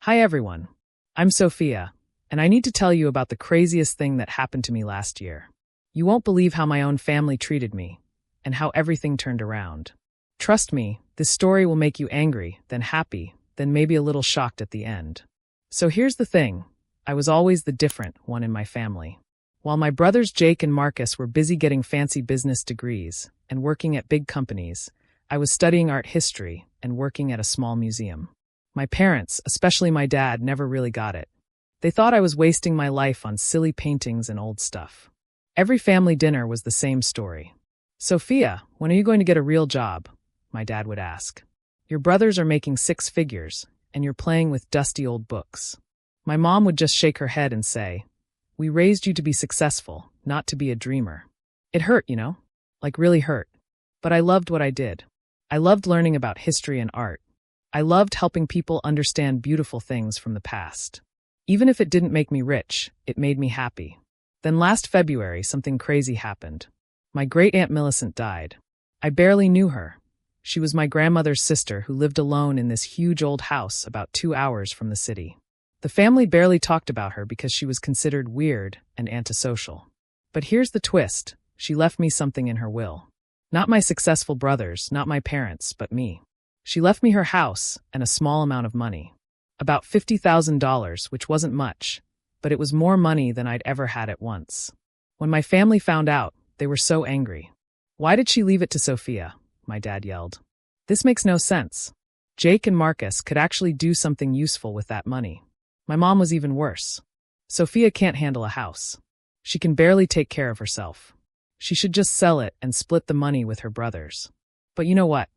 Hi everyone. I'm Sophia, and I need to tell you about the craziest thing that happened to me last year. You won't believe how my own family treated me, and how everything turned around. Trust me, this story will make you angry, then happy, then maybe a little shocked at the end. So here's the thing. I was always the different one in my family. While my brothers Jake and Marcus were busy getting fancy business degrees and working at big companies, I was studying art history and working at a small museum. My parents, especially my dad, never really got it. They thought I was wasting my life on silly paintings and old stuff. Every family dinner was the same story. "Sophia, when are you going to get a real job?" my dad would ask. "Your brothers are making six figures, and you're playing with dusty old books." My mom would just shake her head and say, "We raised you to be successful, not to be a dreamer." It hurt, like really hurt. But I loved what I did. I loved learning about history and art. I loved helping people understand beautiful things from the past. Even if it didn't make me rich, it made me happy. Then last February, something crazy happened. My great-aunt Millicent died. I barely knew her. She was my grandmother's sister who lived alone in this huge old house about 2 hours from the city. The family barely talked about her because she was considered weird and antisocial. But here's the twist. She left me something in her will. Not my successful brothers, not my parents, but me. She left me her house and a small amount of money. About $50,000, which wasn't much, but it was more money than I'd ever had at once. When my family found out, they were so angry. "Why did she leave it to Sophia?" my dad yelled. "This makes no sense. Jake and Marcus could actually do something useful with that money." My mom was even worse. "Sophia can't handle a house. She can barely take care of herself. She should just sell it and split the money with her brothers." But you know what?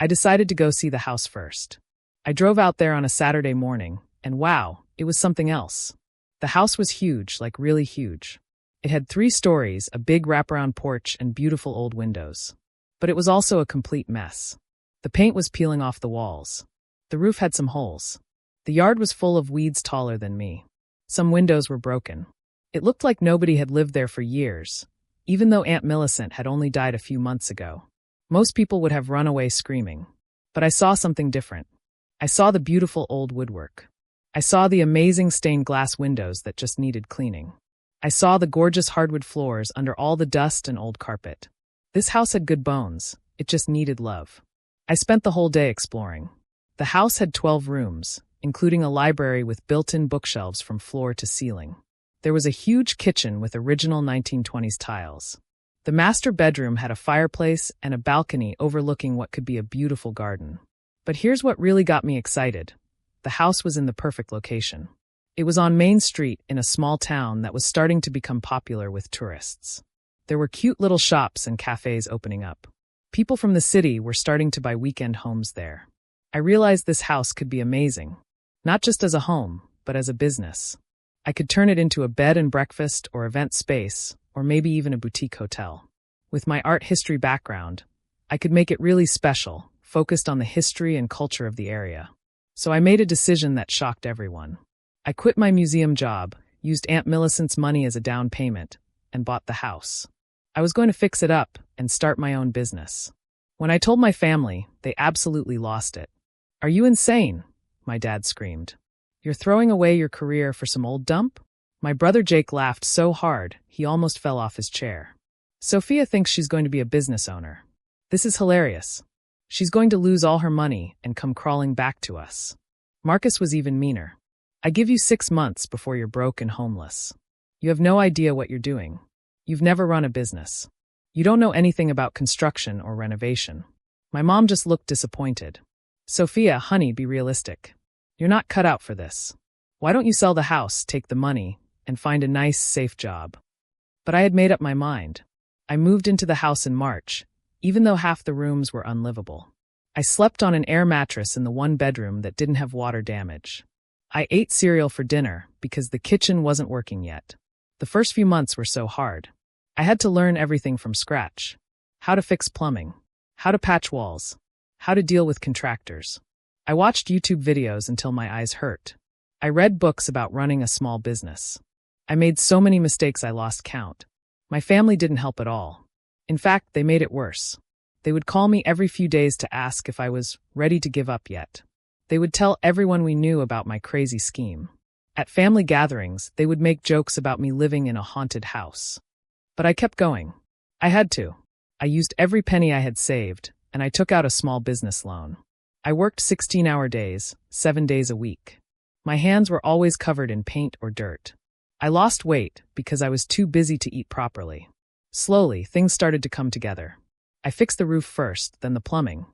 I decided to go see the house first. I drove out there on a Saturday morning, and wow, it was something else. The house was huge, like really huge. It had 3 stories, a big wraparound porch, and beautiful old windows. But it was also a complete mess. The paint was peeling off the walls. The roof had some holes. The yard was full of weeds taller than me. Some windows were broken. It looked like nobody had lived there for years, even though Aunt Millicent had only died a few months ago. Most people would have run away screaming. But I saw something different. I saw the beautiful old woodwork. I saw the amazing stained glass windows that just needed cleaning. I saw the gorgeous hardwood floors under all the dust and old carpet. This house had good bones. It just needed love. I spent the whole day exploring. The house had 12 rooms, including a library with built-in bookshelves from floor to ceiling. There was a huge kitchen with original 1920s tiles. The master bedroom had a fireplace and a balcony overlooking what could be a beautiful garden. But here's what really got me excited. The house was in the perfect location. It was on Main Street in a small town that was starting to become popular with tourists. There were cute little shops and cafes opening up. People from the city were starting to buy weekend homes there. I realized this house could be amazing. Not just as a home, but as a business. I could turn it into a bed and breakfast or event space, or maybe even a boutique hotel. With my art history background, I could make it really special, focused on the history and culture of the area. So I made a decision that shocked everyone. I quit my museum job, used Aunt Millicent's money as a down payment, and bought the house. I was going to fix it up and start my own business. When I told my family, they absolutely lost it. "Are you insane?" my dad screamed. "You're throwing away your career for some old dump?" My brother Jake laughed so hard, he almost fell off his chair. "Sophia thinks she's going to be a business owner. This is hilarious. She's going to lose all her money and come crawling back to us." Marcus was even meaner. "I give you 6 months before you're broke and homeless. You have no idea what you're doing. You've never run a business. You don't know anything about construction or renovation." My mom just looked disappointed. "Sophia, honey, be realistic. You're not cut out for this. Why don't you sell the house, take the money, and find a nice, safe job?" But I had made up my mind. I moved into the house in March, even though half the rooms were unlivable. I slept on an air mattress in the one bedroom that didn't have water damage. I ate cereal for dinner because the kitchen wasn't working yet. The first few months were so hard. I had to learn everything from scratch. How to fix plumbing. How to patch walls. How to deal with contractors. I watched YouTube videos until my eyes hurt. I read books about running a small business. I made so many mistakes I lost count. My family didn't help at all. In fact, they made it worse. They would call me every few days to ask if I was ready to give up yet. They would tell everyone we knew about my crazy scheme. At family gatherings, they would make jokes about me living in a haunted house. But I kept going. I had to. I used every penny I had saved, and I took out a small business loan. I worked 16-hour days, 7 days a week. My hands were always covered in paint or dirt. I lost weight because I was too busy to eat properly. Slowly, things started to come together. I fixed the roof first, then the plumbing.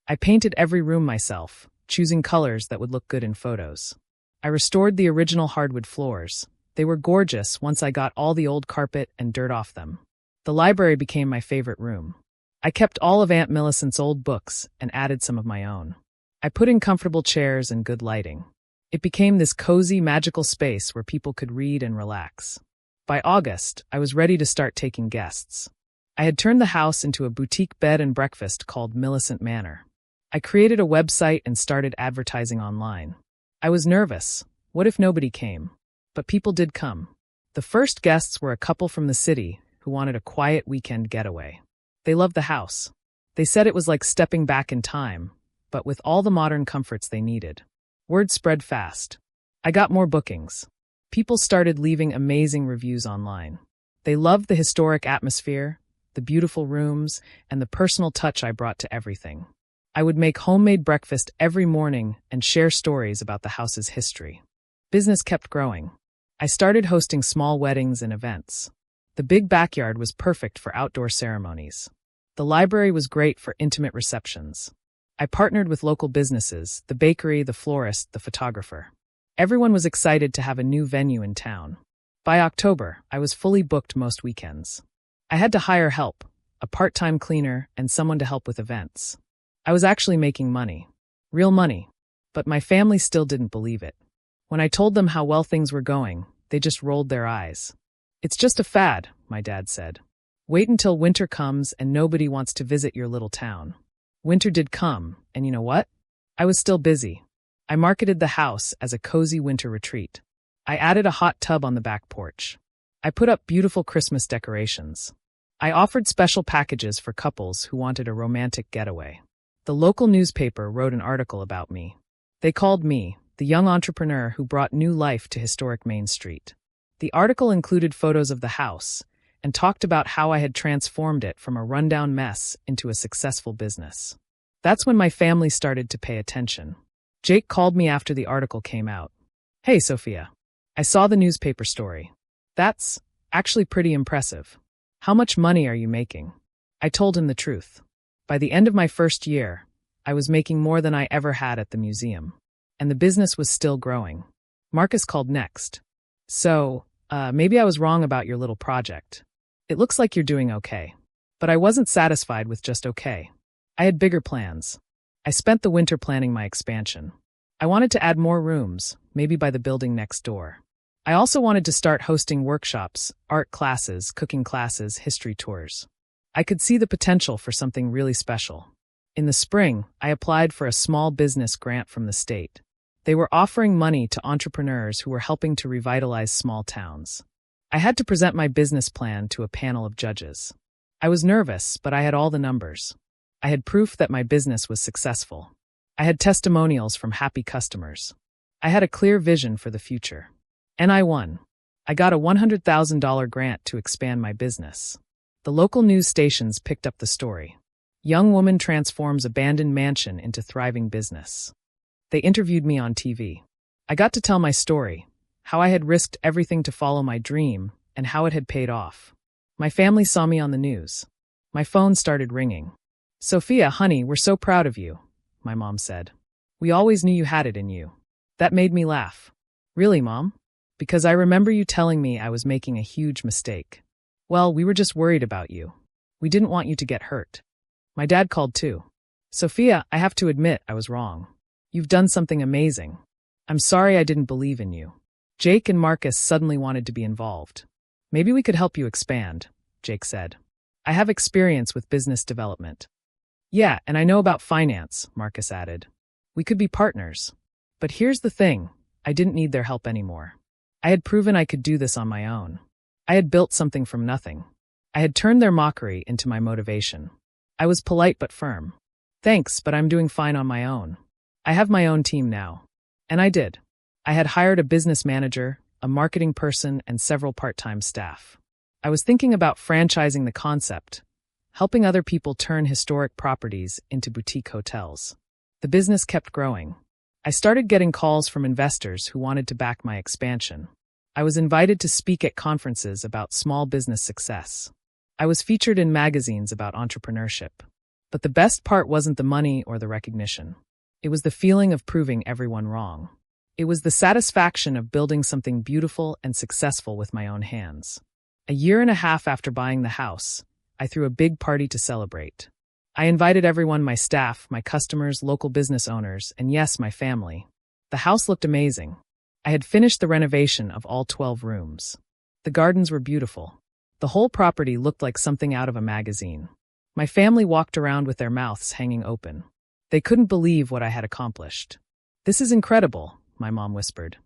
I painted every room myself, choosing colors that would look good in photos. I restored the original hardwood floors. They were gorgeous once I got all the old carpet and dirt off them. The library became my favorite room. I kept all of Aunt Millicent's old books and added some of my own. I put in comfortable chairs and good lighting. It became this cozy, magical space where people could read and relax. By August, I was ready to start taking guests. I had turned the house into a boutique bed and breakfast called Millicent Manor. I created a website and started advertising online. I was nervous. What if nobody came? But people did come. The first guests were a couple from the city who wanted a quiet weekend getaway. They loved the house. They said it was like stepping back in time, but with all the modern comforts they needed. Word spread fast. I got more bookings. People started leaving amazing reviews online. They loved the historic atmosphere, the beautiful rooms, and the personal touch I brought to everything. I would make homemade breakfast every morning and share stories about the house's history. Business kept growing. I started hosting small weddings and events. The big backyard was perfect for outdoor ceremonies. The library was great for intimate receptions. I partnered with local businesses, the bakery, the florist, the photographer. Everyone was excited to have a new venue in town. By October, I was fully booked most weekends. I had to hire help, a part-time cleaner, and someone to help with events. I was actually making money. Real money. But my family still didn't believe it. When I told them how well things were going, they just rolled their eyes. "It's just a fad," my dad said. "Wait until winter comes and nobody wants to visit your little town." Winter did come, and you know what? I was still busy. I marketed the house as a cozy winter retreat. I added a hot tub on the back porch. I put up beautiful Christmas decorations. I offered special packages for couples who wanted a romantic getaway. The local newspaper wrote an article about me. They called me the young entrepreneur who brought new life to historic Main Street. The article included photos of the house and talked about how I had transformed it from a rundown mess into a successful business. That's when my family started to pay attention. Jake called me after the article came out. "Hey, Sophia. I saw the newspaper story. That's actually pretty impressive. How much money are you making?" I told him the truth. By the end of my first year, I was making more than I ever had at the museum. And the business was still growing. Marcus called next. "So, maybe I was wrong about your little project. It looks like you're doing okay." But I wasn't satisfied with just okay. I had bigger plans. I spent the winter planning my expansion. I wanted to add more rooms, maybe by the building next door. I also wanted to start hosting workshops, art classes, cooking classes, history tours. I could see the potential for something really special. In the spring, I applied for a small business grant from the state. They were offering money to entrepreneurs who were helping to revitalize small towns. I had to present my business plan to a panel of judges. I was nervous, but I had all the numbers. I had proof that my business was successful. I had testimonials from happy customers. I had a clear vision for the future. And I won. I got a $100,000 grant to expand my business. The local news stations picked up the story. Young woman transforms abandoned mansion into thriving business. They interviewed me on TV. I got to tell my story, how I had risked everything to follow my dream, and how it had paid off. My family saw me on the news. My phone started ringing. "Sophia, honey, we're so proud of you," my mom said. "We always knew you had it in you." That made me laugh. "Really, Mom?" "Because I remember you telling me I was making a huge mistake." "Well, we were just worried about you. We didn't want you to get hurt." My dad called too. "Sophia, I have to admit I was wrong. You've done something amazing. I'm sorry I didn't believe in you." Jake and Marcus suddenly wanted to be involved. "Maybe we could help you expand," Jake said. "I have experience with business development." "Yeah, and I know about finance," Marcus added. "We could be partners." But here's the thing, I didn't need their help anymore. I had proven I could do this on my own. I had built something from nothing. I had turned their mockery into my motivation. I was polite but firm. "Thanks, but I'm doing fine on my own." I have my own team now. And I did. I had hired a business manager, a marketing person, and several part-time staff. I was thinking about franchising the concept, helping other people turn historic properties into boutique hotels. The business kept growing. I started getting calls from investors who wanted to back my expansion. I was invited to speak at conferences about small business success. I was featured in magazines about entrepreneurship. But the best part wasn't the money or the recognition. It was the feeling of proving everyone wrong. It was the satisfaction of building something beautiful and successful with my own hands. A year and a half after buying the house, I threw a big party to celebrate. I invited everyone, my staff, my customers, local business owners, and yes, my family. The house looked amazing. I had finished the renovation of all 12 rooms. The gardens were beautiful. The whole property looked like something out of a magazine. My family walked around with their mouths hanging open. They couldn't believe what I had accomplished. "This is incredible," my mom whispered.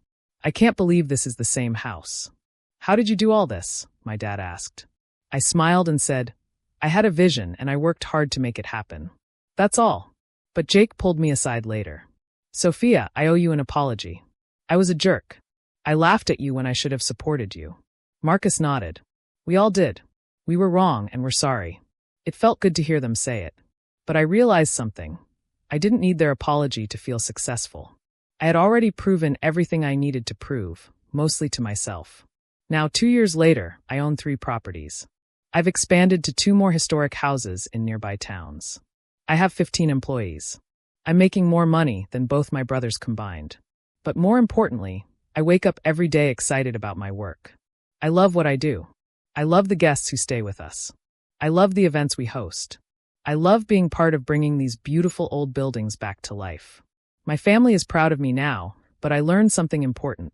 "I can't believe this is the same house." "How did you do all this?" my dad asked. I smiled and said, "I had a vision and I worked hard to make it happen. That's all." But Jake pulled me aside later. "Sophia, I owe you an apology. I was a jerk. I laughed at you when I should have supported you." Marcus nodded. "We all did. We were wrong and we're sorry." It felt good to hear them say it. But I realized something. I didn't need their apology to feel successful. I had already proven everything I needed to prove, mostly to myself. Now, 2 years later, I own 3 properties. I've expanded to 2 more historic houses in nearby towns. I have 15 employees. I'm making more money than both my brothers combined. But more importantly, I wake up every day excited about my work. I love what I do. I love the guests who stay with us. I love the events we host. I love being part of bringing these beautiful old buildings back to life. My family is proud of me now, but I learned something important.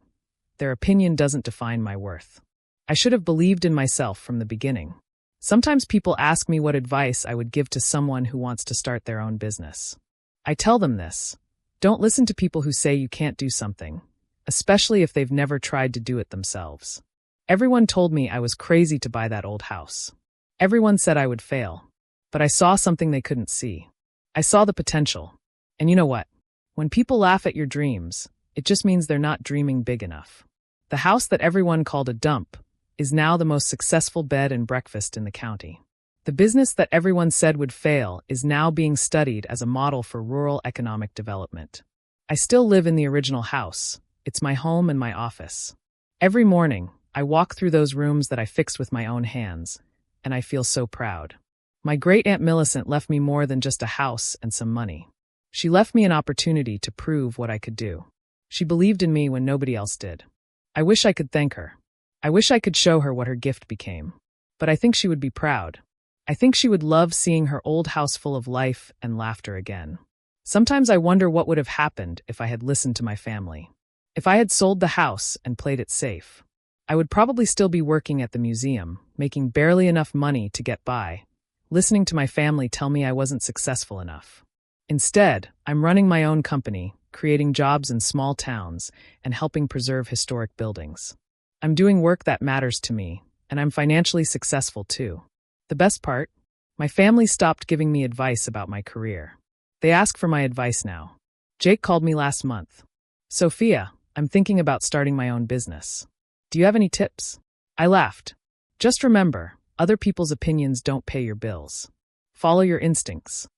Their opinion doesn't define my worth. I should have believed in myself from the beginning. Sometimes people ask me what advice I would give to someone who wants to start their own business. I tell them this: don't listen to people who say you can't do something, especially if they've never tried to do it themselves. Everyone told me I was crazy to buy that old house. Everyone said I would fail. But I saw something they couldn't see. I saw the potential. And you know what? When people laugh at your dreams, it just means they're not dreaming big enough. The house that everyone called a dump is now the most successful bed and breakfast in the county. The business that everyone said would fail is now being studied as a model for rural economic development. I still live in the original house. It's my home and my office. Every morning, I walk through those rooms that I fixed with my own hands, and I feel so proud. My great-aunt Millicent left me more than just a house and some money. She left me an opportunity to prove what I could do. She believed in me when nobody else did. I wish I could thank her. I wish I could show her what her gift became. But I think she would be proud. I think she would love seeing her old house full of life and laughter again. Sometimes I wonder what would have happened if I had listened to my family. If I had sold the house and played it safe. I would probably still be working at the museum, making barely enough money to get by, listening to my family tell me I wasn't successful enough. Instead, I'm running my own company, creating jobs in small towns, and helping preserve historic buildings. I'm doing work that matters to me, and I'm financially successful too. The best part? My family stopped giving me advice about my career. They ask for my advice now. Jake called me last month. "Sophia, I'm thinking about starting my own business. Do you have any tips?" I laughed. "Just remember, other people's opinions don't pay your bills. Follow your instincts."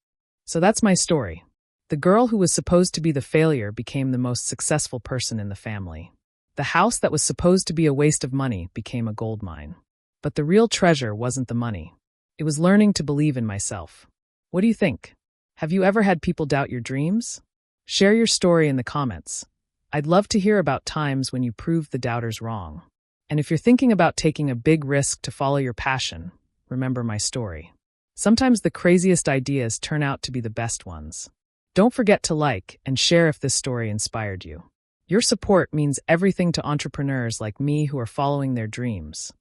So that's my story. The girl who was supposed to be the failure became the most successful person in the family. The house that was supposed to be a waste of money became a gold mine. But the real treasure wasn't the money. It was learning to believe in myself. What do you think? Have you ever had people doubt your dreams? Share your story in the comments. I'd love to hear about times when you proved the doubters wrong. And if you're thinking about taking a big risk to follow your passion, remember my story. Sometimes the craziest ideas turn out to be the best ones. Don't forget to like and share if this story inspired you. Your support means everything to entrepreneurs like me who are following their dreams.